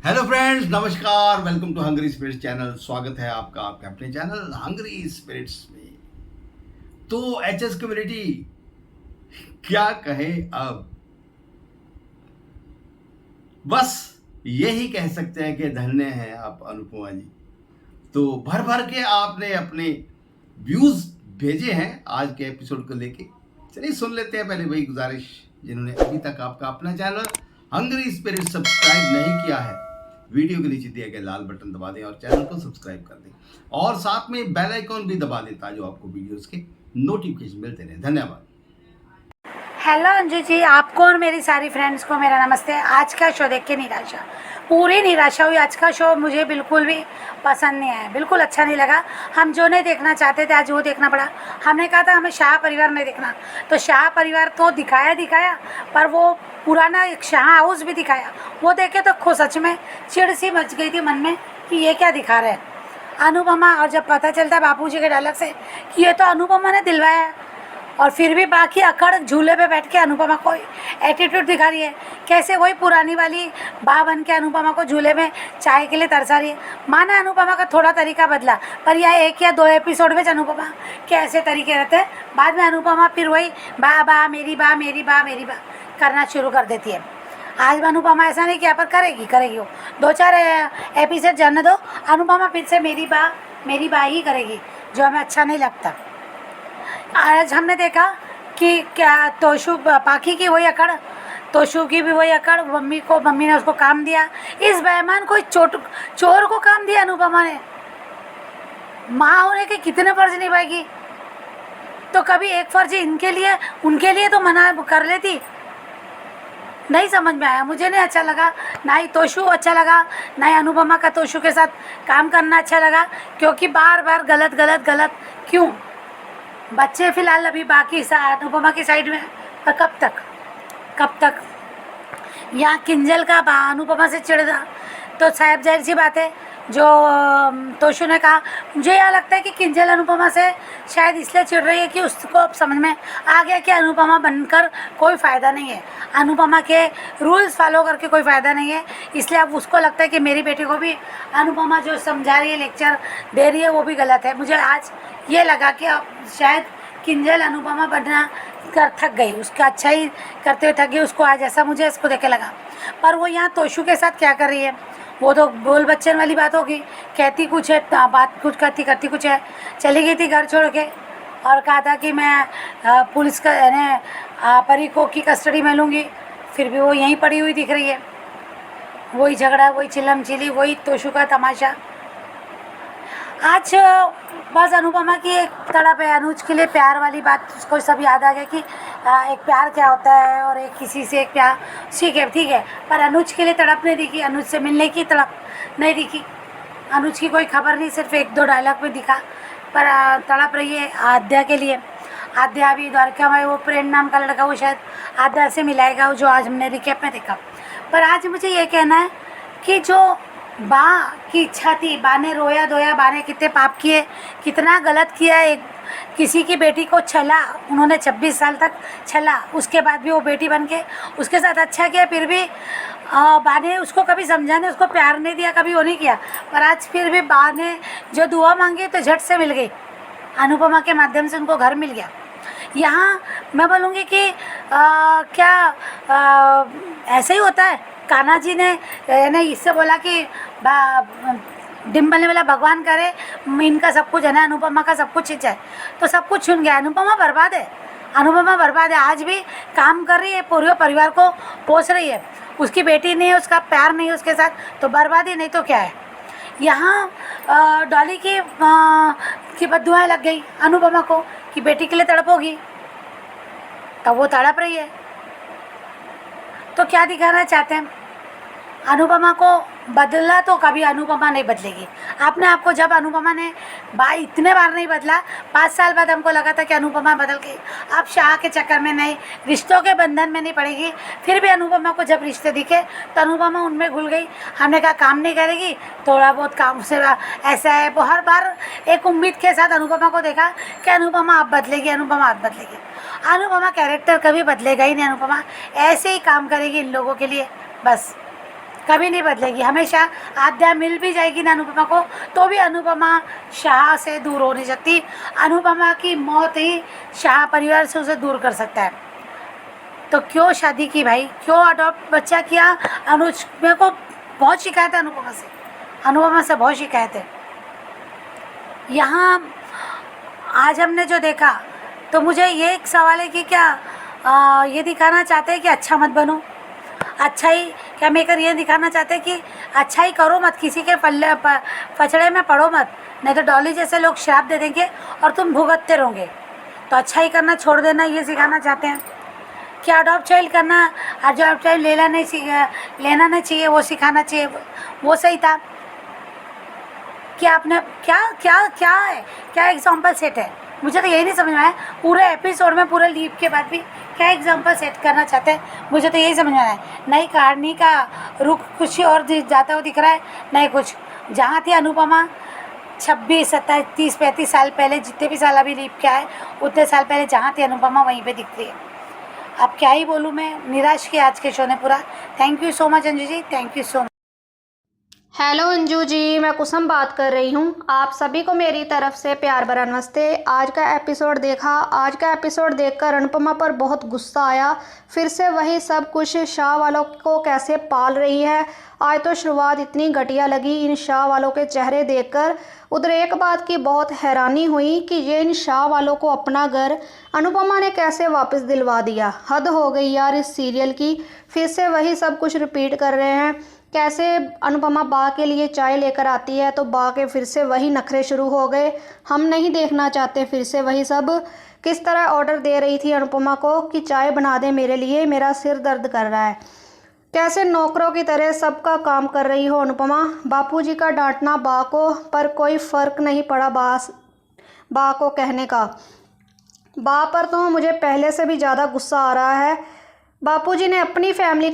Hello friends, नमस्कार। Welcome to Hungry Spirits channel. स्वागत है आपका आपके अपने चैनल हंग्री स्पिरिट्स में। तो एचएस कम्युनिटी क्या कहे अब, बस यही कह सकते हैं कि धन्य हैं आप अनुपमा जी। तो भर भर के आपने अपने व्यूज भेजे हैं आज के एपिसोड को लेके। चलिए सुन लेते हैं। पहले वही गुजारिश, जिन्होंने अभी तक आपका अपना चैनल हंग्री स्पिरिट सब्सक्राइब नहीं किया है, वीडियो के नीचे दिया गया लाल बटन दबा दें और चैनल को सब्सक्राइब कर दें और साथ में बेल आइकॉन भी दबा दें ताकि आपको वीडियोस के नोटिफिकेशन मिलते रहें। धन्यवाद। हेलो अंजू जी, आपको और मेरी सारी फ्रेंड्स को मेरा नमस्ते। आज का शो देख के निराशा, पूरी निराशा हुई। आज का शो मुझे बिल्कुल भी पसंद नहीं आया, बिल्कुल अच्छा नहीं लगा। हम जो नहीं देखना चाहते थे आज वो देखना पड़ा। हमने कहा था हमें शाह परिवार नहीं देखना, तो शाह परिवार तो दिखाया, पर वो पुराना एक शाह हाउस भी दिखाया। वो देखे तो सच में चिड़ सी मच गई थी मन में कि ये क्या दिखा रहे हैं अनुपमा। और जब पता चलता है बापू जी के डायलॉग से कि ये तो अनुपमा ने दिलवाया है, और फिर भी बाकी अकड़ झूले पे बैठ के अनुपमा को एटीट्यूड दिखा रही है। कैसे वही पुरानी वाली बा बन के अनुपमा को झूले में चाय के लिए तरसा रही है। माना अनुपमा का थोड़ा तरीका बदला, पर यह 1 या 2 एपिसोड में अनुपमा के ऐसे तरीके रहते हैं। बाद में अनुपमा फिर वही बा बा मेरी बा मेरी बा मेरी बा करना शुरू कर देती है। आज अनुपमा ऐसा नहीं किया, पर करेगी वो 2-4 एपिसोड जाने दो, अनुपमा फिर से मेरी बा ही करेगी, जो हमें अच्छा नहीं लगता। आज हमने देखा कि क्या तोशु पाखी की वही अकड़, तोशु की भी वही अकड़। मम्मी ने उसको काम दिया। इस बेईमान को, चोर को काम दिया अनुपमा ने। माँ होने के कितने फर्ज निभाएगी, तो कभी एक फर्ज उनके लिए तो मना कर लेती। नहीं समझ में आया, मुझे नहीं अच्छा लगा। ना ही तोशु अच्छा लगा, ना ही अनुपमा का तोशु के साथ काम करना अच्छा लगा, क्योंकि बार बार गलत क्यों। बच्चे फिलहाल अभी बाकी अनुपमा की साइड में, पर कब तक यहाँ किंजल का अनुपमा से चिढ़ना, तो साहब जाहिर सी बात है जो तोशु ने कहा। मुझे यह लगता है कि किंजल अनुपमा से शायद इसलिए चिढ़ रही है कि उसको अब समझ में आ गया कि अनुपमा बनकर कोई फ़ायदा नहीं है, अनुपमा के रूल्स फॉलो करके कोई फ़ायदा नहीं है। इसलिए अब उसको लगता है कि मेरी बेटी को भी अनुपमा जो समझा रही है, लेक्चर दे रही है, वो भी गलत है। मुझे आज ये लगा कि अब शायद किंजल अनुपमा बनना थक गई, उसका अच्छा ही करते हुए थक गई उसको आज, ऐसा मुझे इसको देख के लगा। पर वो यहाँ तोशु के साथ क्या कर रही है, वो तो बोल बच्चन वाली बात होगी। कहती कुछ है, बात कुछ करती कुछ है। चली गई थी घर छोड़ के और कहा था कि मैं पुलिस का परी को की कस्टडी में लूँगी, फिर भी वो यहीं पड़ी हुई दिख रही है। वही झगड़ा, वही चिल्लम चिली, वही तोशु का तमाशा। आज बस अनुपमा की एक तड़प है, अनुज के लिए प्यार वाली बात उसको सब याद आ गया कि एक प्यार क्या होता है और एक किसी से एक प्यार ठीक है, पर अनुज के लिए तड़प नहीं दिखी, अनुज से मिलने की तड़प नहीं दिखी। अनुज की कोई खबर नहीं, सिर्फ 1-2 डायलॉग में दिखा, पर तड़प रही है आद्या के लिए। आद्या भी द्वारका में, वो प्रेम नाम का लड़का, वो शायद आद्या से मिलाएगा, वो जो आज हमने रिकैप में देखा। पर आज मुझे ये कहना है कि जो बा की इच्छा थी, बा ने रोया धोया, बा ने कितने पाप किए, कितना गलत किया। एक किसी की बेटी को छला, उन्होंने 26 साल तक छला, उसके बाद भी वो बेटी बन के उसके साथ अच्छा किया, फिर भी बा ने उसको कभी समझा नहीं, उसको प्यार नहीं दिया, कभी वो नहीं किया। पर आज फिर भी बा ने जो दुआ मांगी तो झट से मिल गई, अनुपमा के माध्यम से उनको घर मिल गया। यहाँ मैं बोलूँगी कि क्या ऐसे ही होता है। कान्हा जी ने इससे बोला कि डिम्पल वाला भगवान करे इनका सब कुछ है ना, अनुपमा का सब कुछ छिन जाए, तो सब कुछ छुन गया। अनुपमा बर्बाद है। आज भी काम कर रही है, पूरे परिवार को पोस रही है। उसकी बेटी नहीं है, उसका प्यार नहीं है उसके साथ, तो बर्बादी नहीं तो क्या है। यहाँ डॉली की बद्दुआएं लग गई अनुपमा को कि बेटी के लिए तड़पोगी, तब वो तड़प रही है। तो क्या दिखाना चाहते हैं, अनुपमा को बदला तो कभी अनुपमा नहीं बदलेगी। आपने आपको जब अनुपमा ने इतने बार नहीं बदला, 5 साल बाद हमको लगा था कि अनुपमा बदल गई। अब शाह के चक्कर में नहीं, रिश्तों के बंधन में नहीं पड़ेगी। फिर भी अनुपमा को जब रिश्ते दिखे तो अनुपमा उनमें घुल गई। हमने कहा काम नहीं करेगी, थोड़ा बहुत काम से ऐसा है। वो हर बार एक उम्मीद के साथ अनुपमा को देखा कि अनुपमा आप बदलेगी, अनुपमा कैरेक्टर कभी बदलेगा ही नहीं। अनुपमा ऐसे ही काम करेगी इन लोगों के लिए, बस कभी नहीं बदलेगी, हमेशा आद्या मिल भी जाएगी ना अनुपमा को तो भी अनुपमा शाह से दूर हो नहीं सकती। अनुपमा की मौत ही शाह परिवार से उसे दूर कर सकता है। तो क्यों शादी की भाई, क्यों अडॉप्ट बच्चा किया? अनुज, मेरे को बहुत शिकायत है अनुपमा से बहुत शिकायत है। यहाँ आज हमने जो देखा तो मुझे ये एक सवाल है कि क्या ये दिखाना चाहते हैं कि अच्छा मत बनो, अच्छाई क्या मेकर ये दिखाना चाहते हैं कि अच्छाई करो मत, किसी के पचड़े में पड़ो मत, नहीं तो डॉली जैसे लोग श्राप दे देंगे और तुम भुगतते रहोगे। तो अच्छाई करना छोड़ देना, ये सिखाना चाहते हैं क्या? अडॉप्ट चाइल्ड करना, अडॉप्ट चाइल्ड लेना नहीं चाहिए, वो सिखाना चाहिए, वो सही था क्या? आपने क्या क्या क्या है, क्या एग्जाम्पल सेट है? मुझे तो यही नहीं समझ में आया पूरे एपिसोड में, पूरे लीव के बाद भी क्या एग्जाम्पल सेट करना चाहते हैं, मुझे तो यही समझ में आया। नई कहानी का रुख कुछ और जाता हुआ दिख रहा है, नहीं कुछ। जहाँ थी अनुपमा 26, 27, 30, 35 साल पहले, जितने भी साल अभी लीव के आए उतने साल पहले जहाँ थी अनुपमा वहीं पे दिखती है। अब क्या ही बोलूँ मैं, निराश किया आज के शो ने पूरा। Thank you so much Anju ji, thank you so much. Hello Anju ji, मैं कुसुम बात कर रही हूँ। आप सभी को मेरी तरफ से प्यार भरा नमस्ते। आज का एपिसोड देखकर अनुपमा पर बहुत गुस्सा आया। फिर से वही सब कुछ शाह वालों को कैसे पाल रही है। आज तो शुरुआत इतनी घटिया लगी इन शाह वालों के चेहरे देखकर। उधर एक बात की बहुत हैरानी हुई कि ये इन शाह वालों को अपना घर अनुपमा ने कैसे वापस दिलवा दिया। हद हो गई यार इस सीरियल की। फिर से वही सब कुछ रिपीट कर रहे हैं। कैसे अनुपमा बा के लिए चाय लेकर आती है तो बा के फिर से वही नखरे शुरू हो गए। हम नहीं देखना चाहते फिर से वही सब। किस तरह ऑर्डर दे रही थी अनुपमा को कि चाय बना दे मेरे लिए, मेरा सिर दर्द कर रहा है। कैसे नौकरों की तरह सबका काम कर रही हो अनुपमा। बापूजी का डांटना बा को, पर कोई फ़र्क नहीं पड़ा बा को कहने का। बा पर तो मुझे पहले से भी ज़्यादा गुस्सा आ रहा है। बापूजी ने अपनी फैमिली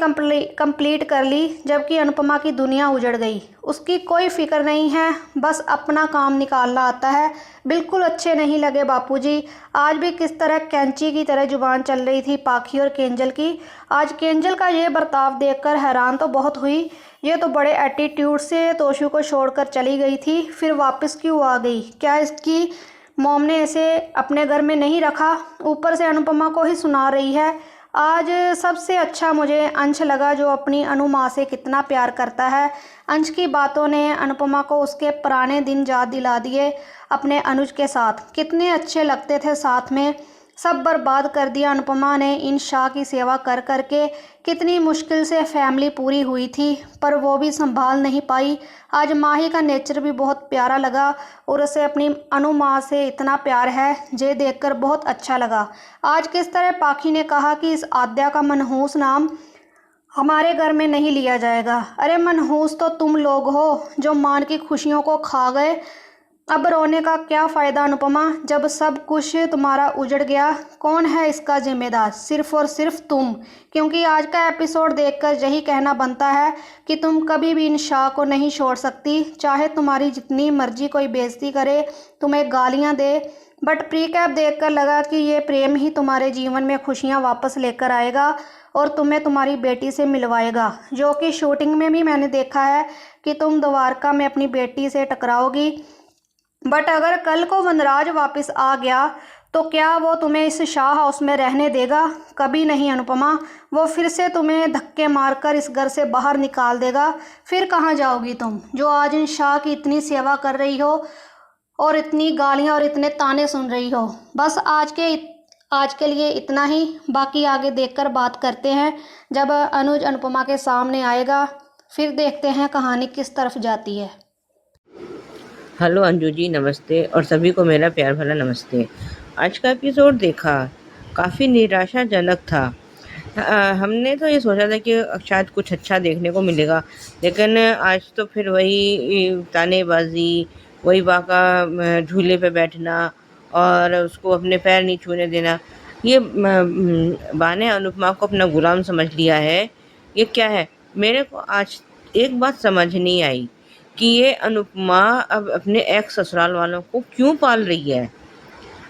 कंप्लीट कर ली जबकि अनुपमा की दुनिया उजड़ गई। उसकी कोई फिक्र नहीं है, बस अपना काम निकालना आता है। बिल्कुल अच्छे नहीं लगे बापूजी। आज भी किस तरह कैंची की तरह जुबान चल रही थी पाखी और केंजल की। आज केंजल का ये बर्ताव देखकर हैरान तो बहुत हुई। ये तो बड़े एटीट्यूड से तोशु को छोड़कर चली गई थी, फिर वापस क्यों आ गई? क्या इसकी मॉम ने इसे अपने घर में नहीं रखा? ऊपर से अनुपमा को ही सुना रही है। आज सबसे अच्छा मुझे अंश लगा, जो अपनी अनु माँ से कितना प्यार करता है। अंश की बातों ने अनुपमा को उसके पुराने दिन याद दिला दिए। अपने अनुज के साथ कितने अच्छे लगते थे साथ में। सब बर्बाद कर दिया अनुपमा ने इन शाह की सेवा कर करके। कितनी मुश्किल से फैमिली पूरी हुई थी, पर वो भी संभाल नहीं पाई। आज माही का नेचर भी बहुत प्यारा लगा और उसे अपनी अनु माँ से इतना प्यार है, ये देखकर बहुत अच्छा लगा। आज किस तरह पाखी ने कहा कि इस आद्या का मनहूस नाम हमारे घर में नहीं लिया जाएगा। अरे मनहूस तो तुम लोग हो जो मान की खुशियों को खा गए। अब रोने का क्या फ़ायदा अनुपमा, जब सब कुछ तुम्हारा उजड़ गया। कौन है इसका जिम्मेदार? सिर्फ़ और सिर्फ तुम। क्योंकि आज का एपिसोड देखकर यही कहना बनता है कि तुम कभी भी इन शाह को नहीं छोड़ सकती, चाहे तुम्हारी जितनी मर्जी कोई बेइज्जती करे, तुम्हें गालियां दे। बट प्रीकैप देखकर लगा कि ये प्रेम ही तुम्हारे जीवन में खुशियां वापस लेकर आएगा और तुम्हें तुम्हारी बेटी से मिलवाएगा। जो कि शूटिंग में भी मैंने देखा है कि तुम द्वारका में अपनी बेटी से टकराओगी। बट अगर कल को वनराज वापस आ गया तो क्या वो तुम्हें इस शाह हाउस में रहने देगा? कभी नहीं अनुपमा। वो फिर से तुम्हें धक्के मारकर इस घर से बाहर निकाल देगा। फिर कहाँ जाओगी तुम, जो आज इन शाह की इतनी सेवा कर रही हो और इतनी गालियाँ और इतने ताने सुन रही हो। बस आज के लिए इतना ही। बाकी आगे देखकर बात करते हैं जब अनुज अनुपमा के सामने आएगा। फिर देखते हैं कहानी किस तरफ जाती है। हेलो अंजू जी, नमस्ते, और सभी को मेरा प्यार भरा नमस्ते। आज का एपिसोड देखा, काफ़ी निराशाजनक था। हमने तो ये सोचा था कि शायद कुछ अच्छा देखने को मिलेगा, लेकिन आज तो फिर वही तानेबाजी, वही बाका झूले पे बैठना और उसको अपने पैर नहीं छूने देना। ये बा ने अनुपमा को अपना गुलाम समझ लिया है। ये क्या है? मेरे को आज एक बात समझ नहीं आई कि ये अनुपमा अब अपने एक्स ससुराल वालों को क्यों पाल रही है।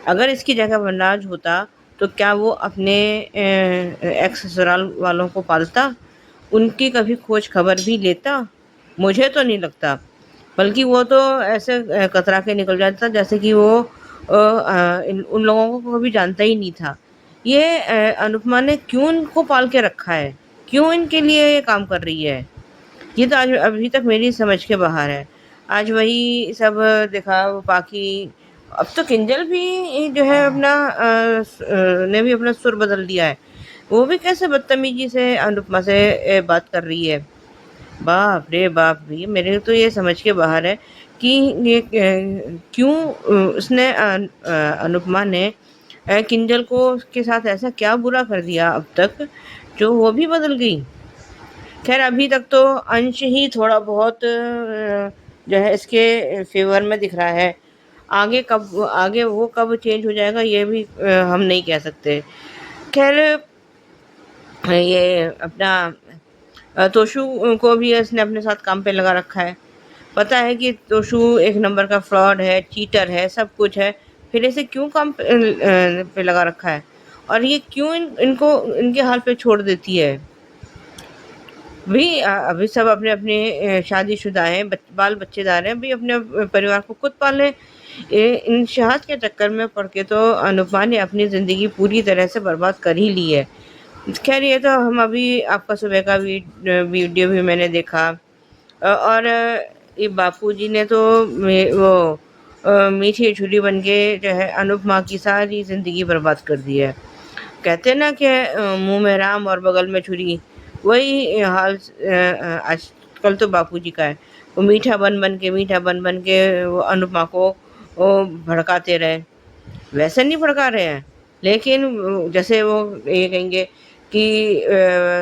अगर इसकी जगह वनराज होता तो क्या वो अपने एक्स ससुराल वालों को पालता? उनकी कभी खोज खबर भी लेता? मुझे तो नहीं लगता। बल्कि वो तो ऐसे कतरा के निकल जाता जैसे कि वो उन लोगों को कभी जानता ही नहीं था। ये अनुपमा ने क्यों इनको पाल के रखा है? क्यों इनके लिए ये काम कर रही है? ये तो आज अभी तक मेरी समझ के बाहर है। आज वही सब देखा वो बाकी। अब तो किंजल भी जो है अपना ने भी अपना सुर बदल दिया है। वो भी कैसे बदतमीजी से अनुपमा से बात कर रही है। बाप रे बाप! ये मेरे तो ये समझ के बाहर है कि ये क्यों उसने अनुपमा ने किंजल को के साथ ऐसा क्या बुरा कर दिया अब तक, जो वो भी बदल गई। खैर अभी तक तो अंश ही थोड़ा बहुत जो है इसके फेवर में दिख रहा है। आगे वो कब चेंज हो जाएगा ये भी हम नहीं कह सकते। खैर ये अपना तोशु को भी इसने अपने साथ काम पे लगा रखा है। पता है कि तोशु एक नंबर का फ्रॉड है, चीटर है, सब कुछ है, फिर इसे क्यों काम पे लगा रखा है? और ये क्यों इनको इनके हाल पे छोड़ देती है? भी अभी सब अपने अपने शादीशुदा हैं, बाल बच्चेदार हैं, भी अपने परिवार को खुद पालें। इन शहाद के चक्कर में पड़ के तो अनुपमा ने अपनी ज़िंदगी पूरी तरह से बर्बाद कर ही ली है। खैर ये तो हम अभी आपका सुबह का वीडियो भी मैंने देखा। और ये बापूजी ने तो मीठी छुरी बन के जो है अनुपमा की सारी ज़िंदगी बर्बाद कर दी है। कहते ना कि मुंह में राम और बगल में छुरी, वही हाल आजकल तो बापूजी का है। वो मीठा बन के वो अनुपमा को वो भड़काते रहे। वैसे नहीं भड़का रहे हैं, लेकिन जैसे वो ये कहेंगे कि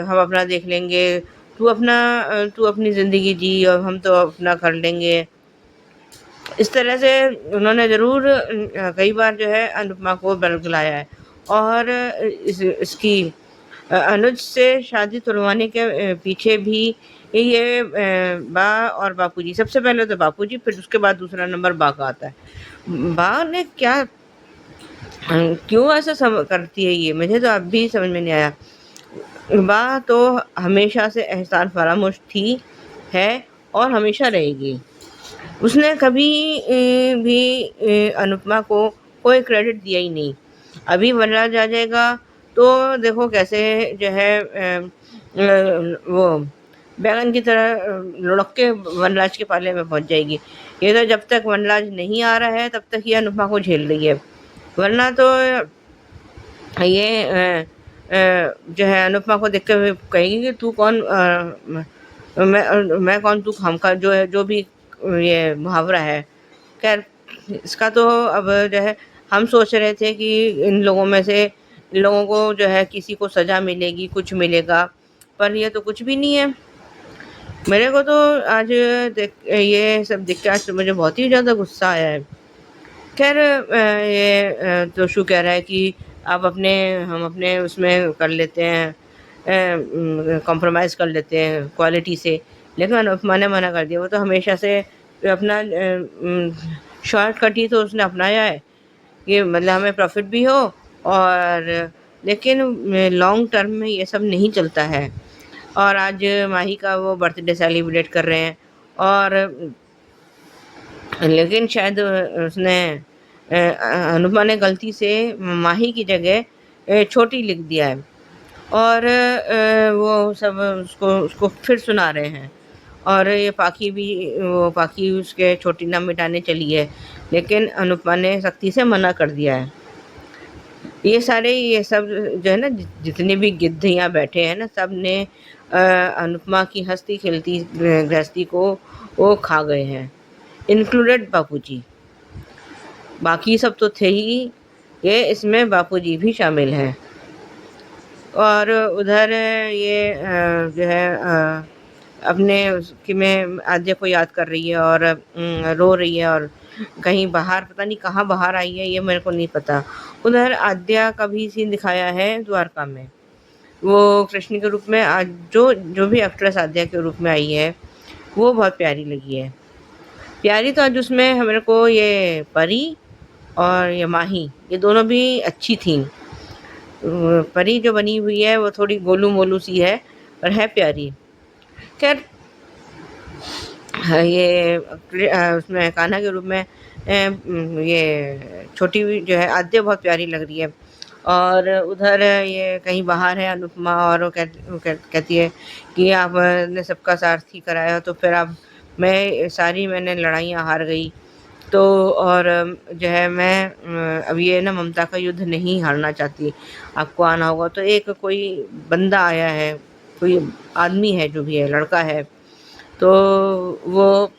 हम अपना देख लेंगे, तू अपनी ज़िंदगी जी और हम तो अपना कर लेंगे। इस तरह से उन्होंने ज़रूर कई बार जो है अनुपमा को बरगलाया है। और इसकी अनुज से शादी तुड़वाने के पीछे भी ये बा और बापूजी, सबसे पहले तो बापूजी, फिर उसके बाद दूसरा नंबर बा का आता है। बा ने क्या क्यों ऐसा करती है ये, मुझे तो अब भी समझ में नहीं आया। बा तो हमेशा से एहसान फरामोश थी, है और हमेशा रहेगी। उसने कभी भी अनुपमा को कोई क्रेडिट दिया ही नहीं। अभी वनराज आ जाएगा तो देखो कैसे जो है वो बैगन की तरह लुढ़क के वनराज के पाले में पहुंच जाएगी। ये तो जब तक वनराज नहीं आ रहा है तब तक ये अनुपमा को झेल रही है, वरना तो ये जो है अनुपमा को देख कर कहेगी कि तू कौन, मैं कौन तू खामखा, जो है जो भी ये मुहावरा है। खैर इसका तो अब जो है हम सोच रहे थे कि इन लोगों को जो है किसी को सज़ा मिलेगी, कुछ मिलेगा, पर ये तो कुछ भी नहीं है। मेरे को तो आज ये सब देख के आज मुझे बहुत ही ज़्यादा गुस्सा आया है। खैर ये तोशु कह रहा है कि हम अपने उसमें कर लेते हैं, कॉम्प्रोमाइज़ कर लेते हैं क्वालिटी से, लेकिन अनुपमा ने मना कर दिया। वो तो हमेशा से अपना शॉर्टकट ही तो उसने अपनाया है कि मतलब हमें प्रॉफिट भी हो, और लेकिन लॉन्ग टर्म में ये सब नहीं चलता है। और आज माही का वो बर्थडे सेलिब्रेट कर रहे हैं, और लेकिन शायद उसने अनुपमा ने गलती से माही की जगह छोटी लिख दिया है, और वो सब उसको फिर सुना रहे हैं। और ये पाखी उसके छोटी नाम मिटाने चली है, लेकिन अनुपमा ने सख्ती से मना कर दिया है। ये सब जो है ना, जितने भी गिद्ध यहाँ बैठे हैं ना, सब ने अनुपमा की हंसती खिलती गृहस्थी को वो खा गए हैं, इंक्लूडेड बापूजी। बाकी सब तो थे ही, ये इसमें बापूजी भी शामिल हैं। और उधर ये जो है अपने उसकी में आद्या को याद कर रही है और रो रही है, और कहीं बाहर, पता नहीं कहाँ बाहर आई है, ये मेरे को नहीं पता। उधर आद्या का भी सीन दिखाया है द्वारका में, वो कृष्ण के रूप में। आज जो भी एक्ट्रेस आद्या के रूप में आई है वो बहुत प्यारी लगी है। प्यारी तो आज उसमें मेरे को ये परी और ये माही, ये दोनों भी अच्छी थी। परी जो बनी हुई है वो थोड़ी गोलू मोलू सी है, और है प्यारी। खैर, हाँ, ये उसमें कान्हा के रूप में ये छोटी भी जो है आद्य बहुत प्यारी लग रही है। और उधर ये कहीं बाहर है अनुपमा, और कहती है कि आपने सबका सारथी कराया, तो फिर अब मैंने लड़ाइयाँ हार गई, तो और जो है मैं अब ये ना ममता का युद्ध नहीं हारना चाहती, आपको आना होगा। तो एक कोई बंदा आया है, कोई आदमी है, जो भी है, लड़का है, तो वो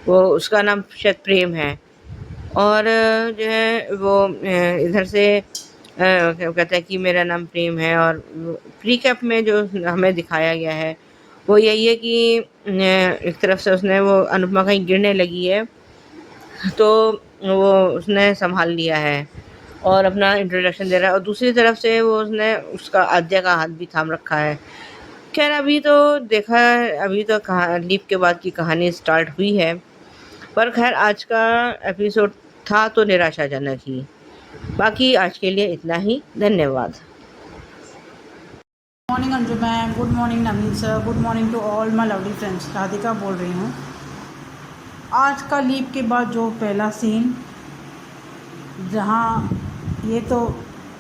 वो उसका नाम शायद प्रेम है। और जो है वो इधर से क्या कहता है कि मेरा नाम प्रेम है। और प्रीकैप में जो हमें दिखाया गया है वो यही है कि एक तरफ से उसने वो अनुपमा कहीं गिरने लगी है, तो वो उसने संभाल लिया है और अपना इंट्रोडक्शन दे रहा है, और दूसरी तरफ से वो उसने उसका आद्या का हाथ भी थाम रखा है। खैर, अभी तो लीप के बाद की कहानी स्टार्ट हुई है, पर खैर आज का एपिसोड था तो निराशाजनक ही। बाकी आज के लिए इतना ही, धन्यवाद। Morning Anju ma'am, good morning Naveen sir, good morning to all my lovely friends. Radhika बोल रही हूँ। आज का लीप के बाद जो पहला सीन, जहाँ ये तो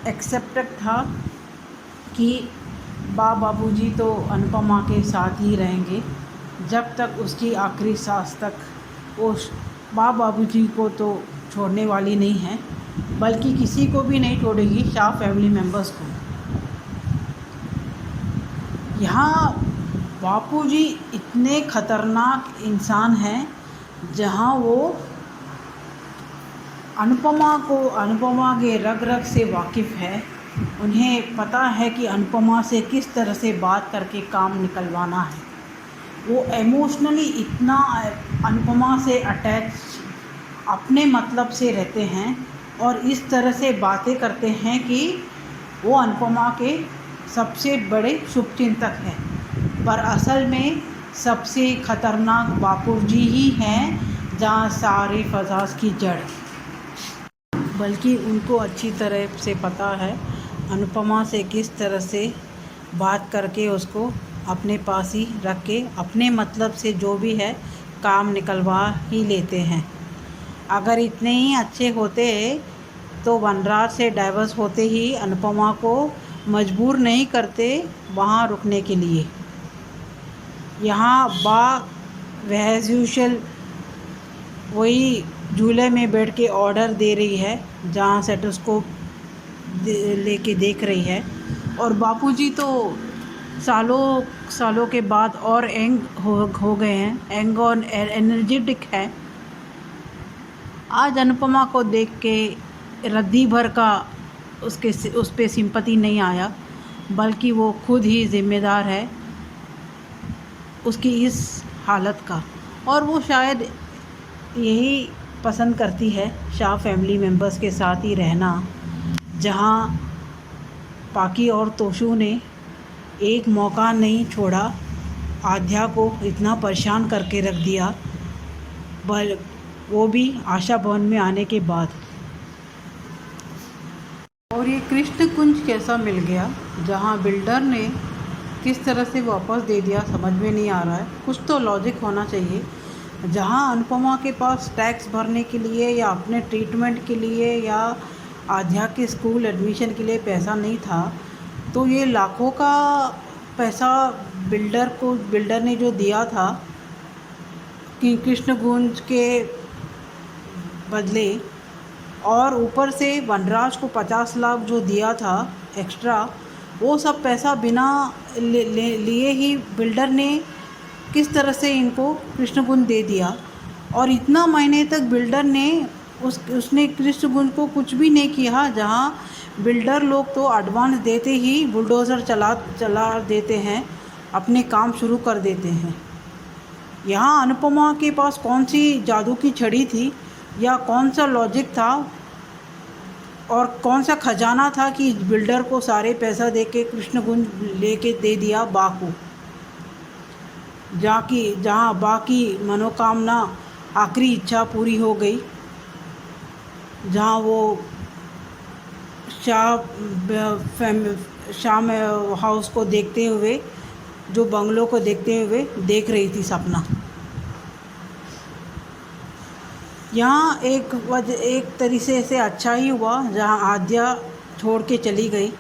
एक्सेप्टेड था कि बाबूजी तो अनुपमा के साथ ही रहेंगे जब तक उसकी आखिरी सांस तक, वो बाबूजी को तो छोड़ने वाली नहीं है, बल्कि किसी को भी नहीं छोड़ेगी, शाह फैमिली मेम्बर्स को। यहाँ बापूजी इतने ख़तरनाक इंसान हैं, जहाँ वो अनुपमा के रग रग से वाकिफ़ है। उन्हें पता है कि अनुपमा से किस तरह से बात करके काम निकलवाना है। वो इमोशनली इतना अनुपमा से अटैच, अपने मतलब से रहते हैं और इस तरह से बातें करते हैं कि वो अनुपमा के सबसे बड़े शुभचिंतक हैं, पर असल में सबसे ख़तरनाक बापूजी ही हैं, जहाँ सारे फसाद की जड़। बल्कि उनको अच्छी तरह से पता है अनुपमा से किस तरह से बात करके उसको अपने पास ही रख के अपने मतलब से जो भी है काम निकलवा ही लेते हैं। अगर इतने ही अच्छे होते तो वनराज से डाइवर्स होते ही अनुपमा को मजबूर नहीं करते वहाँ रुकने के लिए। यहाँ एज यूजुअल वही झूले में बैठ के ऑर्डर दे रही है, जहाँ सेटोस्कोप लेके देख रही है। और बापूजी तो सालों के बाद और एंग हो गए हैं, एंग और एनर्जेटिक है। आज अनुपमा को देख के रद्दी भर का उस पर सिंपैथी नहीं आया, बल्कि वो खुद ही ज़िम्मेदार है उसकी इस हालत का। और वो शायद यही पसंद करती है शाह फैमिली मेम्बर्स के साथ ही रहना, जहाँ पाकी और तोशु ने एक मौका नहीं छोड़ा, आध्या को इतना परेशान करके रख दिया, वो भी आशा भवन में आने के बाद। और ये कृष्ण कुंज कैसा मिल गया, जहाँ बिल्डर ने किस तरह से वापस दे दिया, समझ में नहीं आ रहा है। कुछ तो लॉजिक होना चाहिए। जहाँ अनुपमा के पास टैक्स भरने के लिए या अपने ट्रीटमेंट के लिए या आध्या के स्कूल एडमिशन के लिए पैसा नहीं था, तो ये लाखों का पैसा बिल्डर ने जो दिया था कि कृष्ण कुंज के बदले, और ऊपर से वनराज को 50 लाख जो दिया था एक्स्ट्रा, वो सब पैसा बिना लिए ही बिल्डर ने किस तरह से इनको कृष्णकुंज दे दिया। और इतना महीने तक बिल्डर ने उसने कृष्णकुंज को कुछ भी नहीं किया, जहाँ बिल्डर लोग तो एडवांस देते ही बुलडोज़र चला देते हैं, अपने काम शुरू कर देते हैं। यहाँ अनुपमा के पास कौन सी जादू की छड़ी थी या कौन सा लॉजिक था और कौन सा खजाना था कि बिल्डर को सारे पैसा दे के कृष्णकुंज लेके दे दिया बाकू, जहाँ बाकी मनोकामना आखिरी इच्छा पूरी हो गई, जहाँ वो शाह शाम हाउस को देखते हुए, जो बंगलों को देखते हुए देख रही थी सपना। यहाँ एक तरीके से अच्छा ही हुआ जहाँ आद्या छोड़ के चली गई।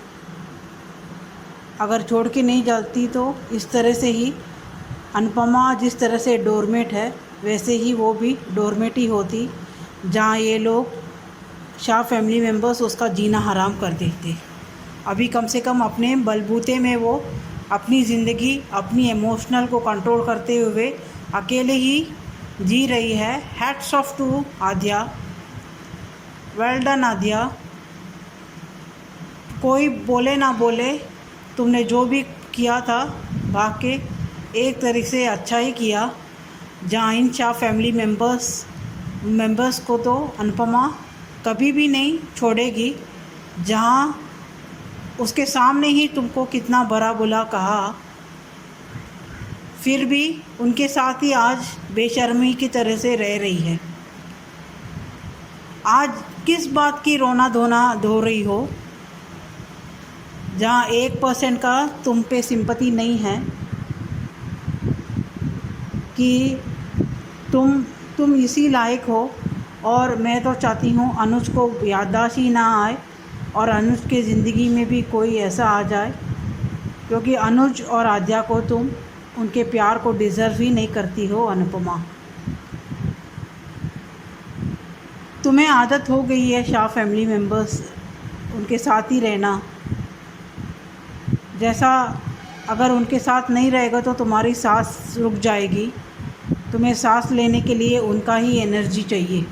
अगर छोड़ के नहीं जाती तो इस तरह से ही अनुपमा जिस तरह से डोरमेट है वैसे ही वो भी डोरमेट ही होती, जहाँ ये लोग शाह फैमिली मेम्बर्स उसका जीना हराम कर देते। अभी कम से कम अपने बलबूते में वो अपनी ज़िंदगी, अपनी इमोशनल को कंट्रोल करते हुए अकेले ही जी रही है। Hats off to Aadya, well done Aadya. कोई बोले ना बोले, तुमने जो भी किया था वाकई एक तरीके से अच्छा ही किया। जहाँ इन शाह फैमिली मेंबर्स को तो अनुपमा कभी भी नहीं छोड़ेगी। जहाँ उसके सामने ही तुमको कितना बुरा बुला कहा, फिर भी उनके साथ ही आज बेशर्मी की तरह से रह रही है। आज किस बात की रोना धोना धो रही हो, जहाँ 1% का तुम पे सिंपैथी नहीं है कि तुम इसी लायक हो। और मैं तो चाहती हूँ अनुज को याददाश्त ही ना आए और अनुज के ज़िंदगी में भी कोई ऐसा आ जाए, क्योंकि अनुज और आद्या को तुम उनके प्यार को डिज़र्व ही नहीं करती हो। अनुपमा, तुम्हें आदत हो गई है शाह फैमिली मेंबर्स उनके साथ ही रहना। जैसा अगर उनके साथ नहीं रहेगा तो तुम्हारी सांस रुक जाएगी। तुम्हें सांस लेने के लिए उनका ही एनर्जी चाहिए,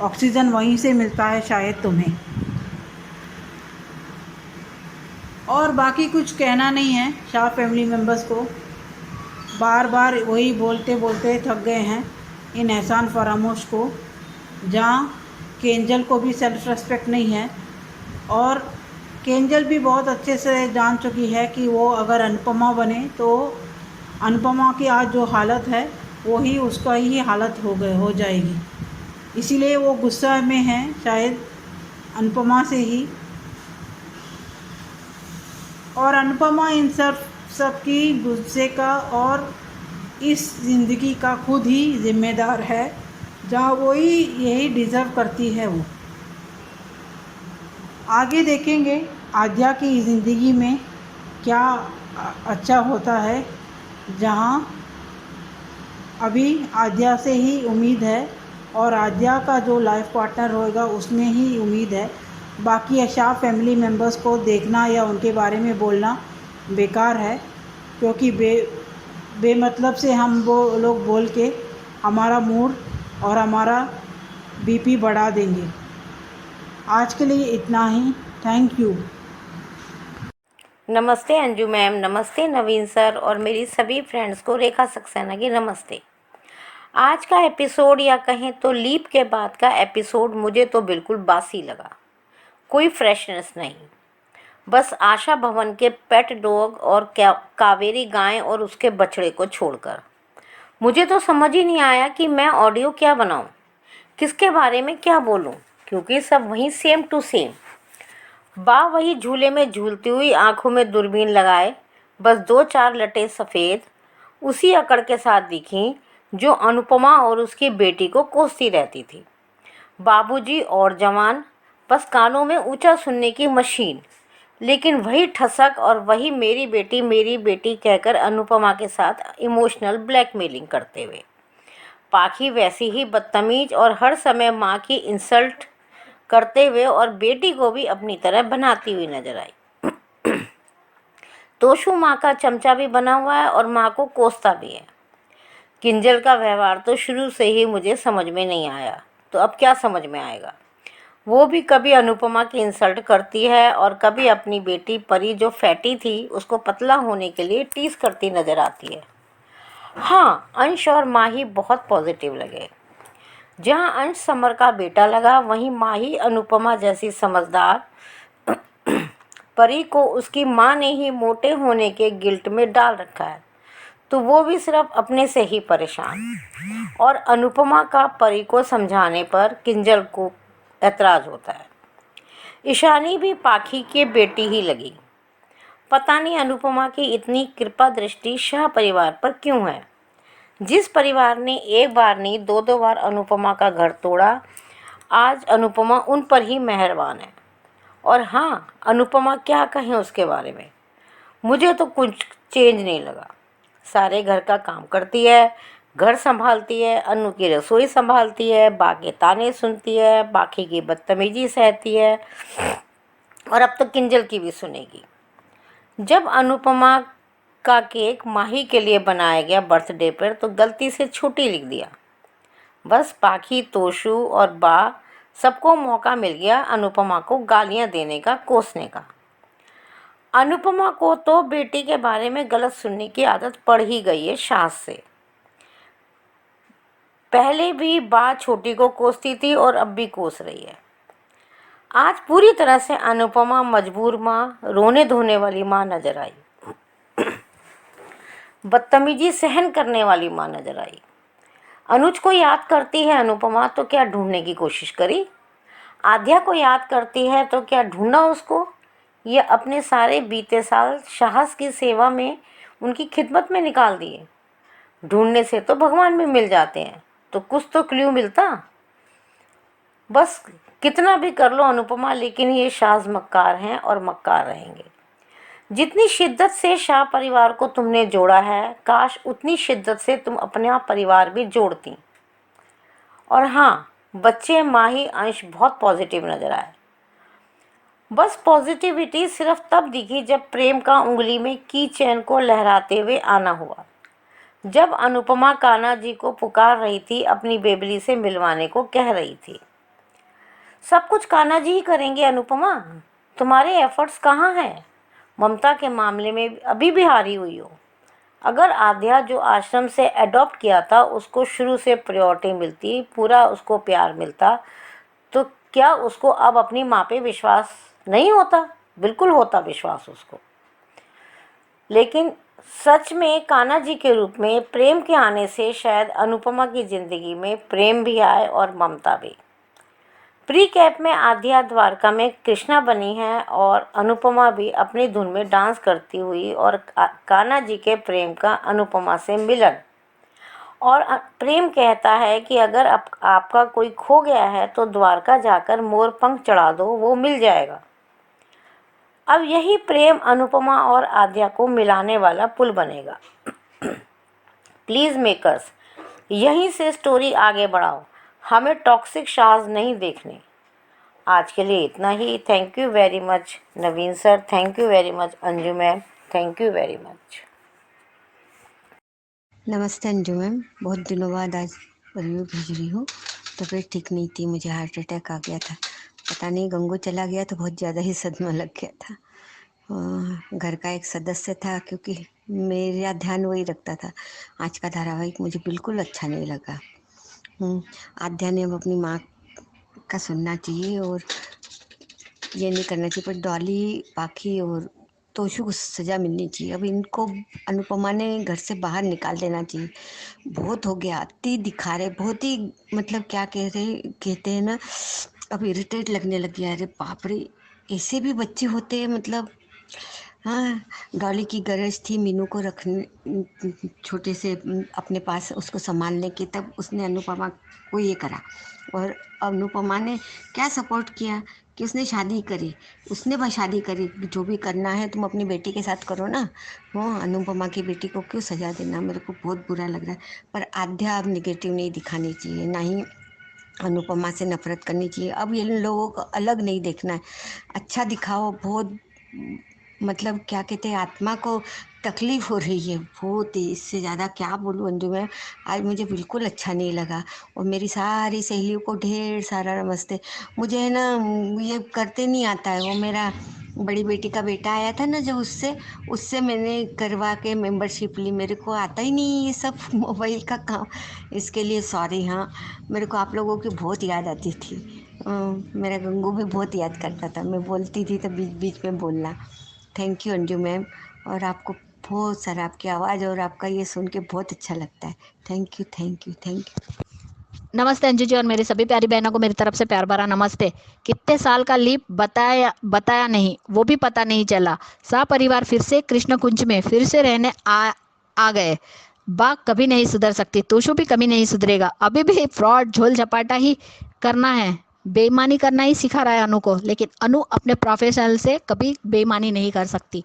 ऑक्सीजन वहीं से मिलता है शायद तुम्हें। और बाकी कुछ कहना नहीं है शाह फैमिली मेंबर्स को। बार बार वही बोलते बोलते थक गए हैं इन एहसान फरामोश को, जहाँ केंजल को भी सेल्फ रिस्पेक्ट नहीं है। और केंजल भी बहुत अच्छे से जान चुकी है कि वो अगर अनुपमा बने तो अनुपमा की आज जो हालत है वही उसका ही हालत हो जाएगी। इसीलिए वो गुस्सा में है शायद अनुपमा से ही। और अनुपमा इन सब की गुस्से का और इस ज़िंदगी का खुद ही जिम्मेदार है, जहाँ वो ही यही डिज़र्व करती है। वो आगे देखेंगे आद्या की ज़िंदगी में क्या अच्छा होता है, जहाँ अभी आद्या से ही उम्मीद है और आद्या का जो लाइफ पार्टनर होएगा उसमें ही उम्मीद है। बाकी शाह फैमिली मेंबर्स को देखना या उनके बारे में बोलना बेकार है, क्योंकि बेमतलब से हम वो लोग बोल के हमारा मूड और हमारा बीपी बढ़ा देंगे। आज के लिए इतना ही। Thank you. नमस्ते अंजू मैम, नमस्ते नवीन सर और मेरी सभी फ्रेंड्स को रेखा सक्सेना की नमस्ते। आज का एपिसोड या कहें तो लीप के बाद का एपिसोड मुझे तो बिल्कुल बासी लगा। कोई फ्रेशनेस नहीं, बस आशा भवन के पेट डॉग और कावेरी गाय और उसके बछड़े को छोड़कर मुझे तो समझ ही नहीं आया कि मैं ऑडियो क्या बनाऊं, किसके बारे में क्या बोलूं, क्योंकि सब वहीं सेम टू सेम। बा वही झूले में झूलती हुई, आंखों में दूरबीन लगाए, बस 2-4 लटें सफ़ेद उसी अकड़ के साथ दिखीं जो अनुपमा और उसकी बेटी को कोसती रहती थी। बाबूजी और जवान, बस कानों में ऊंचा सुनने की मशीन, लेकिन वही ठसक और वही मेरी बेटी कहकर अनुपमा के साथ इमोशनल ब्लैकमेलिंग करते हुए। पाखी वैसी ही बदतमीज और हर समय माँ की इंसल्ट करते हुए और बेटी को भी अपनी तरह बनाती हुई नजर आई। तोशु माँ का चमचा भी बना हुआ है और माँ को कोसता भी है। किंजल का व्यवहार तो शुरू से ही मुझे समझ में नहीं आया, तो अब क्या समझ में आएगा। वो भी कभी अनुपमा की इंसल्ट करती है और कभी अपनी बेटी परी जो फैटी थी उसको पतला होने के लिए टीस करती नजर आती है। हाँ, अंश और माही बहुत पॉजिटिव लगे। जहाँ अंश समर का बेटा लगा, वहीं माही अनुपमा जैसी समझदार परी को उसकी माँ ने ही मोटे होने के गिल्ट में डाल रखा है, तो वो भी सिर्फ अपने से ही परेशान। और अनुपमा का परी को समझाने पर किंजल को ऐतराज़ होता है। ईशानी भी पाखी की बेटी ही लगी। पता नहीं अनुपमा की इतनी कृपा दृष्टि शाह परिवार पर क्यों है। जिस परिवार ने एक बार नहीं दो दो बार अनुपमा का घर तोड़ा, आज अनुपमा उन पर ही मेहरबान है। और हाँ, अनुपमा क्या कहें उसके बारे में, मुझे तो कुछ चेंज नहीं लगा। सारे घर का काम करती है, घर संभालती है, अनु की रसोई संभालती है, बाकी ताने सुनती है, बाकी की बदतमीजी सहती है, और अब तो किंजल की भी सुनेगी। जब अनुपमा का केक माही के लिए बनाया गया बर्थडे पर, तो गलती से छुट्टी लिख दिया। बस पाखी, तोशु और बा सबको मौका मिल गया अनुपमा को गालियां देने का, कोसने का। अनुपमा को तो बेटी के बारे में गलत सुनने की आदत पड़ ही गई है सास से। पहले भी बा छोटी को कोसती थी और अब भी कोस रही है। आज पूरी तरह से अनुपमा मजबूर माँ, रोने धोने वाली माँ नजर आई, बदतमीजी सहन करने वाली माँ नजर आई। अनुज को याद करती है अनुपमा तो क्या ढूंढने की कोशिश करी? आद्या को याद करती है तो क्या ढूंढा उसको? ये अपने सारे बीते साल साहस की सेवा में, उनकी खिदमत में निकाल दिए। ढूंढने से तो भगवान भी मिल जाते हैं, तो कुछ तो क्ल्यू मिलता। बस कितना भी कर लो अनुपमा, लेकिन ये शाज मक्कार हैं और मक्कार रहेंगे। जितनी शिद्दत से शाह परिवार को तुमने जोड़ा है, काश उतनी शिद्दत से तुम अपना परिवार भी जोड़ती। और हाँ, बच्चे, माही, अंश बहुत पॉजिटिव नजर आए। बस पॉजिटिविटी सिर्फ तब दिखी जब प्रेम का उंगली में की चैन को लहराते हुए आना हुआ। जब अनुपमा कान्हा जी को पुकार रही थी, अपनी बेबली से मिलवाने को कह रही थी। सब कुछ कान्हा जी ही करेंगे अनुपमा, तुम्हारे एफर्ट्स कहाँ हैं? ममता के मामले में अभी भी हारी हुई हो। अगर आद्या जो आश्रम से अडॉप्ट किया था उसको शुरू से प्रायोरिटी मिलती, पूरा उसको प्यार मिलता, तो क्या उसको अब अपनी माँ पे विश्वास नहीं होता? बिल्कुल होता विश्वास उसको। लेकिन सच में कान्हा जी के रूप में प्रेम के आने से शायद अनुपमा की ज़िंदगी में प्रेम भी आए और ममता भी। प्री कैप में आद्या द्वारका में कृष्णा बनी है और अनुपमा भी अपनी धुन में डांस करती हुई, और कान्हा जी के प्रेम का अनुपमा से मिलन। और प्रेम कहता है कि अगर आपका कोई खो गया है तो द्वारका जाकर मोर पंख चढ़ा दो, वो मिल जाएगा। अब यही प्रेम अनुपमा और आद्या को मिलाने वाला पुल बनेगा। प्लीज़ मेकर्स, यहीं से स्टोरी आगे बढ़ाओ, हमें टॉक्सिक शाज नहीं देखने। आज के लिए इतना ही। Thank you very much Naveen sir, thank you very much Anju ma'am, thank you very much. नमस्ते अंजू मैम, बहुत दिनों बाद आज रिव्यू भेज रही हूँ। तबीयत ठीक नहीं थी, मुझे हार्ट अटैक आ गया था। पता नहीं गंगू चला गया तो बहुत ज़्यादा ही सदमा लग गया था। घर का एक सदस्य था, क्योंकि मेरा ध्यान वही रखता था। आज का धारावाहिक मुझे बिल्कुल अच्छा नहीं लगा। आद्या ने अब अपनी माँ का सुनना चाहिए और ये नहीं करना चाहिए, पर डॉली, पाखी और तोशु को सज़ा मिलनी चाहिए। अब इनको अनुपमा ने घर से बाहर निकाल देना चाहिए। बहुत हो गया, अति दिखा रहे, बहुत ही मतलब क्या कहते हैं ना, अब इरिटेट लगने लग गया। अरे बाप रे, ऐसे भी बच्चे होते हैं मतलब। हाँ, डॉली की गरज थी मीनू को रखने, छोटे से अपने पास उसको संभालने की, तब उसने अनुपमा को ये करा। और अनुपमा ने क्या सपोर्ट किया कि उसने शादी करी, उसने बस शादी करी। जो भी करना है तुम अपनी बेटी के साथ करो ना। वो अनुपमा की बेटी को क्यों सजा देना, मेरे को बहुत बुरा लग रहा है। पर आद्या अब निगेटिव नहीं दिखानी चाहिए, ना ही अनुपमा से नफरत करनी चाहिए। अब ये लोगों को अलग नहीं देखना है, अच्छा दिखाओ। बहुत मतलब क्या कहते हैं, आत्मा को तकलीफ हो रही है बहुत ही, इससे ज़्यादा क्या बोलूँ अंजू मैं। आज मुझे बिल्कुल अच्छा नहीं लगा। और मेरी सारी सहेलियों को ढेर सारा नमस्ते। मुझे है ना ये करते नहीं आता है। वो मेरा बड़ी बेटी का बेटा आया था ना, जो उससे मैंने करवा के मेंबरशिप ली। मेरे को आता ही नहीं ये सब मोबाइल का काम, इसके लिए सॉरी। हाँ, मेरे को आप लोगों की बहुत याद आती थी। मेरा गंगू भी बहुत याद करता था, मैं बोलती थी तो बीच बीच में बोलना। थैंक यू अंजू मैम, और आपको बहुत सारा, आपकी आवाज़ और आपका ये सुन के बहुत अच्छा लगता है। Thank you, thank you, thank you. नमस्ते अंजू जी और मेरी सभी प्यारी बहनों को मेरी तरफ से प्यार भरा नमस्ते। कितने साल का लीप बताया नहीं, वो भी पता नहीं चला। सा परिवार फिर से कृष्ण कुंज में फिर से रहने आ गए। बाघ कभी नहीं सुधर सकती, तोशु भी कभी नहीं सुधरेगा। अभी भी फ्रॉड झोल झपाटा ही करना है, बेईमानी करना ही सिखा रहा है अनु को। लेकिन अनु अपने प्रोफेशनल से कभी बेईमानी नहीं कर सकती,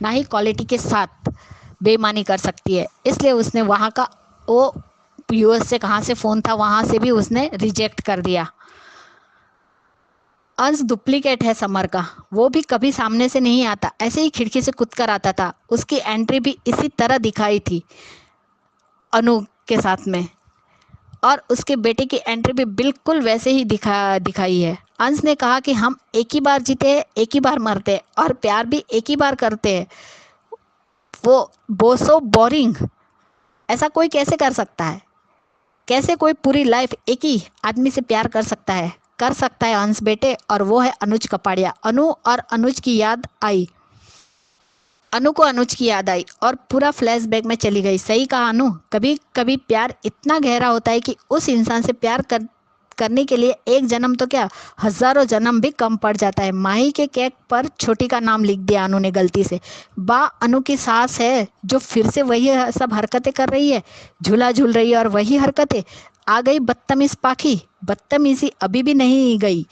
ना ही क्वालिटी के साथ बेईमानी कर सकती है। इसलिए उसने वहाँ का वो यूएस से कहाँ से फ़ोन था वहाँ से भी उसने रिजेक्ट कर दिया। अंश डुप्लीकेट है समर का, वो भी कभी सामने से नहीं आता, ऐसे ही खिड़की से कूद कर आता था। उसकी एंट्री भी इसी तरह दिखाई थी अनु के साथ में, और उसके बेटे की एंट्री भी बिल्कुल वैसे ही दिखाई है। अंश ने कहा कि हम एक ही बार जीते हैं, एक ही बार मरते हैं, और प्यार भी एक ही बार करते हैं। वो सो बोरिंग, ऐसा कोई कैसे कर सकता है? कैसे कोई पूरी लाइफ एक ही आदमी से प्यार कर सकता है? कर सकता है अंश बेटे, और वो है अनुज कपाड़िया। अनु और अनुज की याद आई, अनु को अनुज की याद आई और पूरा फ्लैशबैक में चली गई। सही कहा अनु, कभी कभी प्यार इतना गहरा होता है कि उस इंसान से प्यार करने के लिए एक जन्म तो क्या, हजारों जन्म भी कम पड़ जाता है। माही के केक पर छोटी का नाम लिख दिया अनु ने गलती से। बा अनु की सास है जो फिर से वही सब हरकतें कर रही है, झूला झूल रही है और वही हरकतें। आ गई बदतमीज पाखी, बदतमीजी अभी भी नहीं गई।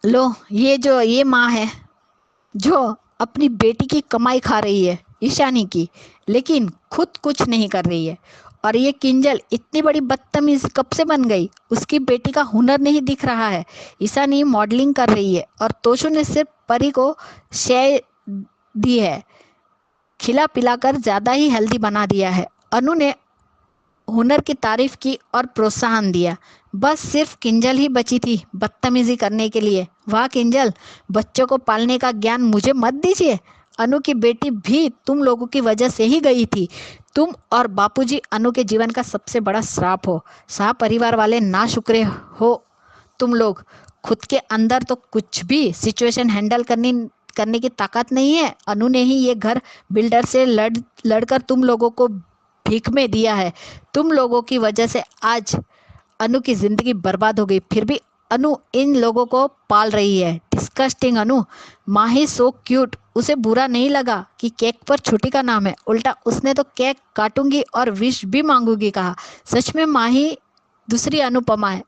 लो ये माँ है जो अपनी बेटी की कमाई खा रही है, ईशानी की, लेकिन खुद कुछ नहीं कर रही है। और ये किंजल इतनी बड़ी बदतमीज कब से बन गई? उसकी बेटी का हुनर नहीं दिख रहा है। ईशानी मॉडलिंग कर रही है और तोशु ने सिर्फ परी को शेयर दी है, खिला पिलाकर ज्यादा ही हेल्दी बना दिया है। अनु ने हुनर की तारीफ की और प्रोत्साहन दिया। बस सिर्फ किंजल ही बची थी बदतमीजी करने के लिए। वाह किंजल, बच्चों को पालने का ज्ञान मुझे मत दीजिए। अनु की बेटी भी तुम लोगों की वजह से ही गई थी। तुम और बापूजी अनु के जीवन का सबसे बड़ा श्राप हो। सह परिवार वाले ना शुक्रे हो तुम लोग। खुद के अंदर तो कुछ भी सिचुएशन हैंडल करने की ताकत नहीं है। अनु ने ही ये घर बिल्डर से लड़कर तुम लोगों को भीख में दिया है। तुम लोगों की वजह से आज अनु की जिंदगी बर्बाद हो गई, फिर भी अनु इन लोगों को पाल रही है। डिस्कस्टिंग अनु। माही सो क्यूट, उसे बुरा नहीं लगा कि केक पर छोटी का नाम है। उल्टा उसने तो केक काटूंगी और विश भी मांगूंगी कहा। सच में माही दूसरी अनुपमा है।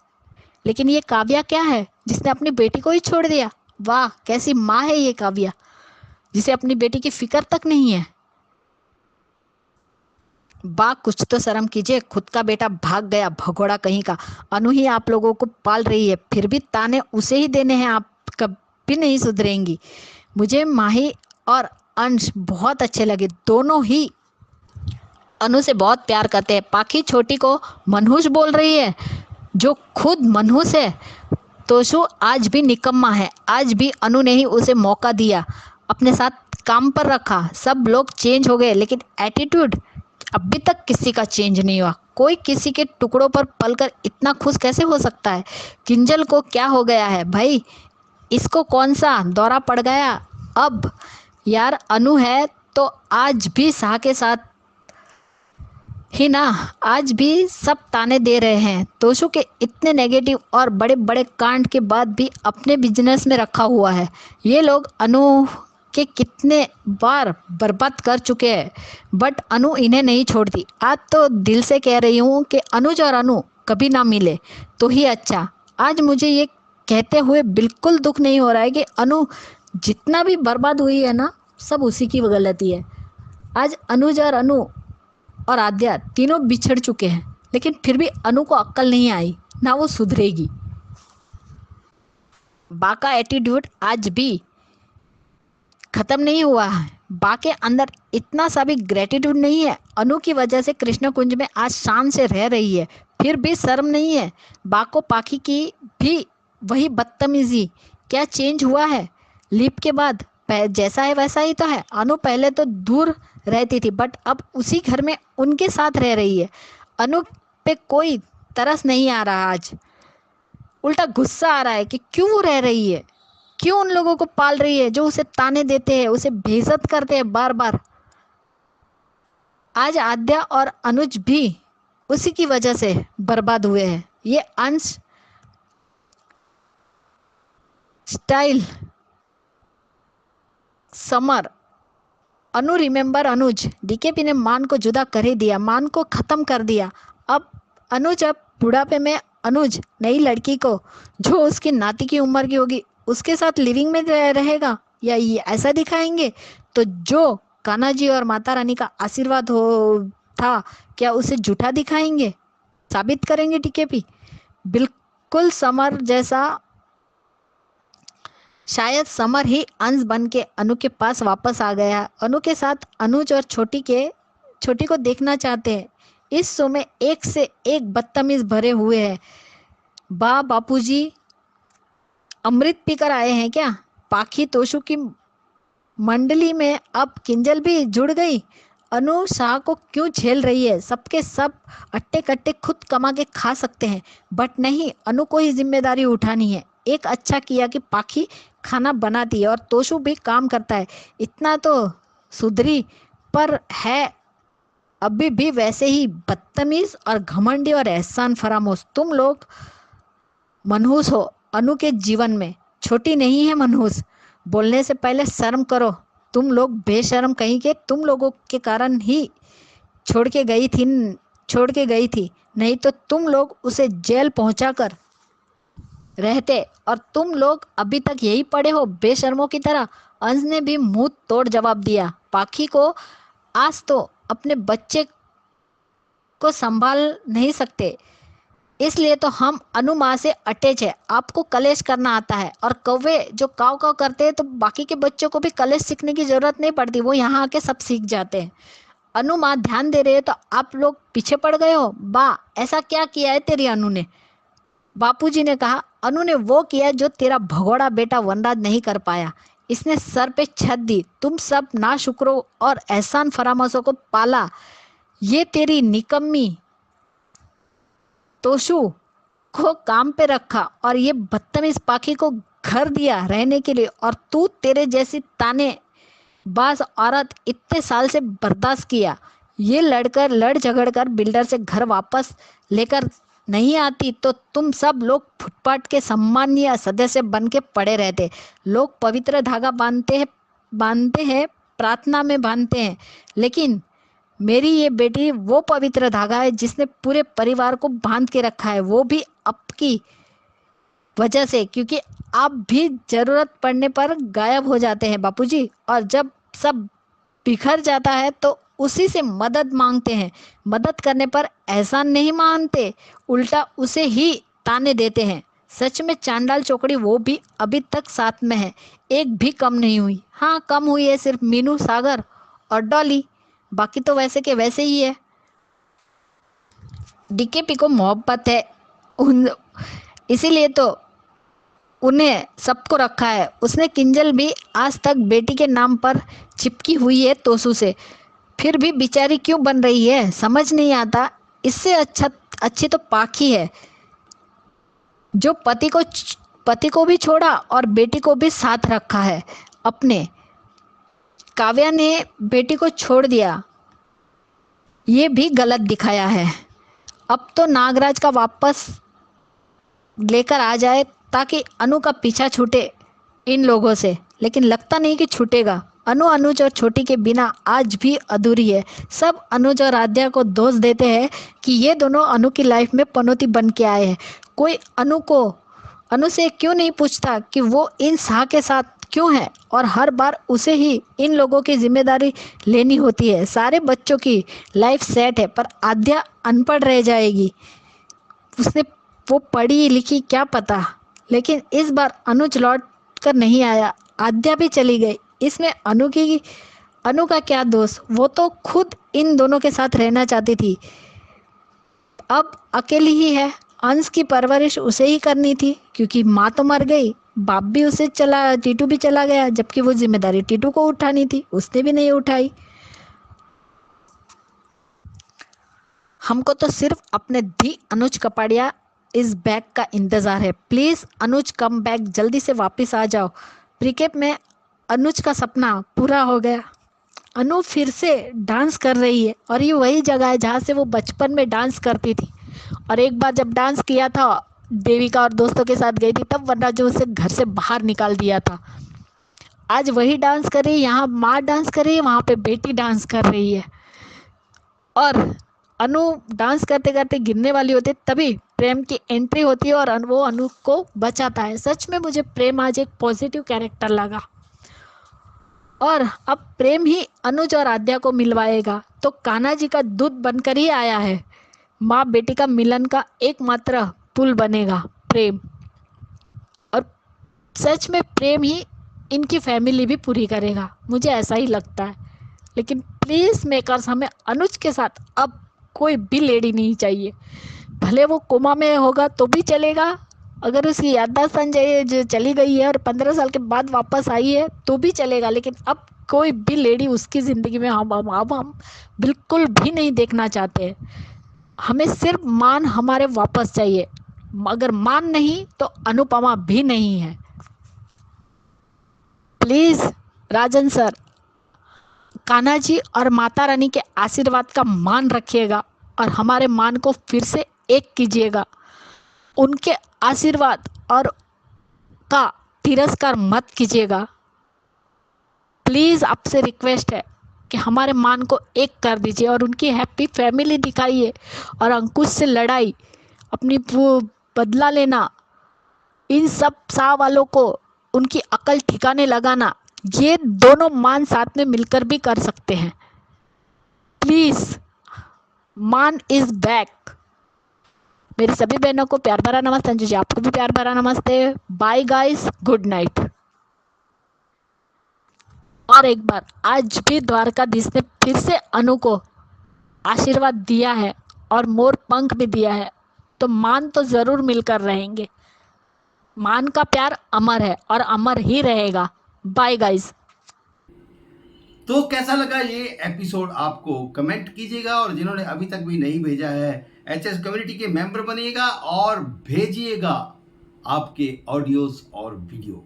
लेकिन ये काव्या क्या है जिसने अपनी बेटी को ही छोड़ दिया? वाह कैसी माँ है ये काव्या, जिसे अपनी बेटी की फिक्र तक नहीं है। बा कुछ तो शर्म कीजिए, खुद का बेटा भाग गया भगोड़ा कहीं का। अनु ही आप लोगों को पाल रही है, फिर भी ताने उसे ही देने हैं। आप कभी नहीं सुधरेंगी। मुझे माही और अंश बहुत अच्छे लगे, दोनों ही अनु से बहुत प्यार करते हैं। पाखी छोटी को मनहूस बोल रही है, जो खुद मनहूस है। तोशु आज भी निकम्मा है, आज भी अनु ने ही उसे मौका दिया, अपने साथ काम पर रखा। सब लोग चेंज हो गए लेकिन एटीट्यूड अभी तक किसी का चेंज नहीं हुआ। कोई किसी के टुकड़ों पर पलकर इतना खुश कैसे हो सकता है? किंजल को क्या हो गया है भाई? इसको कौन सा दौरा पड़ गया अब? यार अनु है तो आज भी शाह के साथ ही ना, आज भी सब ताने दे रहे हैं। तोशु के इतने नेगेटिव और बड़े बड़े कांड के बाद भी अपने बिजनेस में रखा हुआ है। ये लोग अनु के कितने बार बर्बाद कर चुके हैं, बट अनु इन्हें नहीं छोड़ती। आज तो दिल से कह रही हूँ कि अनुज और अनु कभी ना मिले तो ही अच्छा। आज मुझे ये कहते हुए बिल्कुल दुख नहीं हो रहा है कि अनु जितना भी बर्बाद हुई है ना, सब उसी की गलती है। आज अनुज और अनु और आद्या तीनों बिछड़ चुके हैं, लेकिन फिर भी अनु को अक्ल नहीं आई, ना वो सुधरेगी। बा का एटीट्यूड आज भी खत्म नहीं हुआ है। बा के अंदर इतना सा भी ग्रेटिट्यूड नहीं है। अनु की वजह से कृष्ण कुंज में आज शान से रह रही है, फिर भी शर्म नहीं है। बा को पाखी की भी वही बदतमीजी। क्या चेंज हुआ है लीप के बाद? जैसा है वैसा ही तो है। अनु पहले तो दूर रहती थी, बट अब उसी घर में उनके साथ रह रही है। अनु पे कोई तरस नहीं आ रहा, आज उल्टा गुस्सा आ रहा है कि क्यों वो रह रही है, क्यों उन लोगों को पाल रही है जो उसे ताने देते हैं, उसे बेइज्जत करते हैं बार बार। आज आद्या और अनुज भी उसी की वजह से बर्बाद हुए हैं। ये अंश स्टाइल समर अनु रिमेंबर अनुज, डीकेपी ने मान को जुदा कर ही दिया, मान को खत्म कर दिया। अब अनुज, अब बुढ़ापे में अनुज नई लड़की को जो उसकी नाती की उम्र की होगी उसके साथ लिविंग में रहेगा, या ये ऐसा दिखाएंगे? तो जो कान्हा जी और माता रानी का आशीर्वाद हो था, क्या उसे झूठा दिखाएंगे, साबित करेंगे डीकेपी? बिल्कुल समर जैसा। शायद समर ही अंश बन के अनु के पास वापस आ गया। अनु के साथ अनुज और छोटी को देखना चाहते हैं। इस शो में एक से एक बदतमीज भरे हुए हैं। बापूजी अमृत पीकर आए हैं क्या? पाखी तोशु की मंडली में अब किंजल भी जुड़ गई। अनु शाह को क्यों झेल रही है? सबके सब अट्टे कट्टे खुद कमा के खा सकते हैं, बट नहीं, अनु को ही जिम्मेदारी उठानी है। एक अच्छा किया कि पाखी खाना बनाती है और तोशु भी काम करता है। इतना तो सुधरी, पर है अभी भी वैसे ही बदतमीज और घमंडी और एहसान फरामोश। तुम लोग मनहूस हो अनु के जीवन में, छोटी नहीं है मनहूस। बोलने से पहले शर्म करो। तुम लोग बेशर्म कहीं के, तुम लोगों के कारण ही छोड़ के गई थी, नहीं तो तुम लोग उसे जेल पहुंचाकर रहते। और तुम लोग अभी तक यही पड़े हो बेशर्मों की तरह। अंश ने भी मुंह तोड़ जवाब दिया। पाखी को आज तो अपने बच्चे को संभाल नहीं सकते, इसलिए तो हम अनु माँ से अटैच है। आपको कलेश करना आता है, और कौवे जो काव काव करते हैं तो बाकी के बच्चों को भी कलेश सीखने की जरूरत नहीं पड़ती, वो यहाँ आके सब सीख जाते हैं। अनु माँ ध्यान दे रहे है तो आप लोग पीछे पड़ गए हो। बा, ऐसा क्या किया है तेरी अनु ने? बापूजी ने कहा, अनु ने वो किया जो तेरा भगोड़ा बेटा वनराज नहीं कर पाया। इसने सर पे छत दी, तुम सब नाशुक्रों और एहसान फरामोशों को पाला। ये तेरी निकम्मी तोशु को काम पे रखा, और ये बदतमीज पाखी को घर दिया रहने के लिए, और तू तेरे जैसी ताने बाज औरत इतने साल से बर्दाश्त किया। ये लड़ झगड़ कर बिल्डर से घर वापस लेकर नहीं आती तो तुम सब लोग फुटपाथ के सम्मानीय सदस्य बन के पड़े रहते। लोग पवित्र धागा बांधते हैं, प्रार्थना में बांधते हैं, लेकिन मेरी ये बेटी वो पवित्र धागा है जिसने पूरे परिवार को बांध के रखा है, वो भी आपकी वजह से, क्योंकि आप भी जरूरत पड़ने पर गायब हो जाते हैं बापूजी, और जब सब बिखर जाता है तो उसी से मदद मांगते हैं। मदद करने पर एहसान नहीं मानते, उल्टा उसे ही ताने देते हैं। सच में चांडाल चौकड़ी वो भी अभी तक साथ में है, एक भी कम नहीं हुई। हाँ, कम हुई है सिर्फ मीनू, सागर और डॉली, बाकी तो वैसे के वैसे ही है। डीकेपी को मोहब्बत है इसीलिए तो उन्हें सबको रखा है। उसने किंजल भी आज तक बेटी के नाम पर चिपकी हुई है तोशु से, फिर भी बेचारी क्यों बन रही है समझ नहीं आता। इससे अच्छी तो पाखी है जो पति को भी छोड़ा और बेटी को भी साथ रखा है अपने। काव्या ने बेटी को छोड़ दिया, ये भी गलत दिखाया है। अब तो नागराज का वापस लेकर आ जाए ताकि अनु का पीछा छूटे इन लोगों से, लेकिन लगता नहीं कि छूटेगा। अनुज और छोटी के बिना आज भी अधूरी है। सब अनुज और आद्या को दोष देते हैं कि ये दोनों अनु की लाइफ में पनौती बन के आए हैं। कोई अनु से क्यों नहीं पूछता कि वो इन शाह के साथ क्यों है, और हर बार उसे ही इन लोगों की जिम्मेदारी लेनी होती है। सारे बच्चों की लाइफ सेट है, पर आद्या अनपढ़ रह जाएगी। उसने वो पढ़ी लिखी क्या पता, लेकिन इस बार अनुज लौट कर नहीं आया, आद्या भी चली गई। इसमें अनु का क्या दोष? वो तो खुद इन दोनों के साथ रहना चाहती थी, अब अकेली ही है। अंश की परवरिश उसे ही करनी थी, क्योंकि माँ तो मर गई, बाप भी टीटू भी चला गया, जबकि वो जिम्मेदारी टीटू को उठानी थी, उसने भी नहीं उठाई। हमको तो सिर्फ अपने दी अनुज कपाड़िया इस बैग का इंतजार है। प्लीज अनुज कम बैक, जल्दी से वापस आ जाओ। प्रीकेप में अनुज का सपना पूरा हो गया। अनु फिर से डांस कर रही है और ये वही जगह है जहाँ से वो बचपन में डांस करती थी। और एक बार जब डांस किया था, देविका और दोस्तों के साथ गई थी तब, वरना जो उसे घर से बाहर निकाल दिया था। आज वही डांस कर रही है, यहाँ माँ डांस कर रही है, वहाँ पे बेटी डांस कर रही है। और अनु डांस करते करते गिरने वाली होती है, तभी प्रेम की एंट्री होती है और वो अनु को बचाता है। सच में मुझे प्रेम आज एक पॉजिटिव कैरेक्टर लगा। और अब प्रेम ही अनुज और आद्या को मिलवाएगा, तो कान्हा जी का दूत बनकर ही आया है। माँ बेटी का मिलन का एकमात्र पुल बनेगा प्रेम। और सच में प्रेम ही इनकी फैमिली भी पूरी करेगा, मुझे ऐसा ही लगता है। लेकिन प्लीज़ मेकर्स, हमें अनुज के साथ अब कोई भी लेडी नहीं चाहिए। भले वो कोमा में होगा तो भी चलेगा, अगर उसकी याददाश्त जो चली गई है और 15 साल के बाद वापस आई है तो भी चलेगा, लेकिन अब कोई भी लेडी उसकी ज़िंदगी में हम बिल्कुल भी नहीं देखना चाहते। हमें सिर्फ मान हमारे वापस चाहिए। अगर मान नहीं तो अनुपमा भी नहीं है। Please Rajan sir, Kanha ji और माता रानी के आशीर्वाद का मान रखिएगा और हमारे मान को फिर से एक कीजिएगा। उनके आशीर्वाद और का तिरस्कार मत कीजिएगा। प्लीज़ आपसे रिक्वेस्ट है कि हमारे मान को एक कर दीजिए और उनकी हैप्पी फैमिली दिखाइए। और अंकुश से लड़ाई, अपनी वो बदला लेना, इन सब सा वालों को उनकी अकल ठिकाने लगाना, ये दोनों मान साथ में मिलकर भी कर सकते हैं। प्लीज़, मान इज बैक। मेरी सभी बहनों को प्यार भरा नमस्ते। अंजू जी, आपको भी प्यार भरा नमस्ते। Bye guys, good night. और एक बार आज भी द्वारकाधीश ने फिर से अनु को आशीर्वाद दिया है और मोर पंख भी दिया है, तो मान तो ज़रूर मिलकर रहेंगे। मान का प्यार अमर है और अमर ही रहेगा। Bye guys. तो कैसा लगा ये एपिसोड आपको कमेंट कीजिएगा, और जिन्होंने अभी तक भी नहीं भेजा है एचएस कम्युनिटी के मेंबर बनिएगा और भेजिएगा आपके ऑडियोज और वीडियो।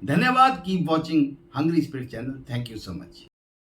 धन्यवाद। Keep watching hungry spirit channel. Thank you so much.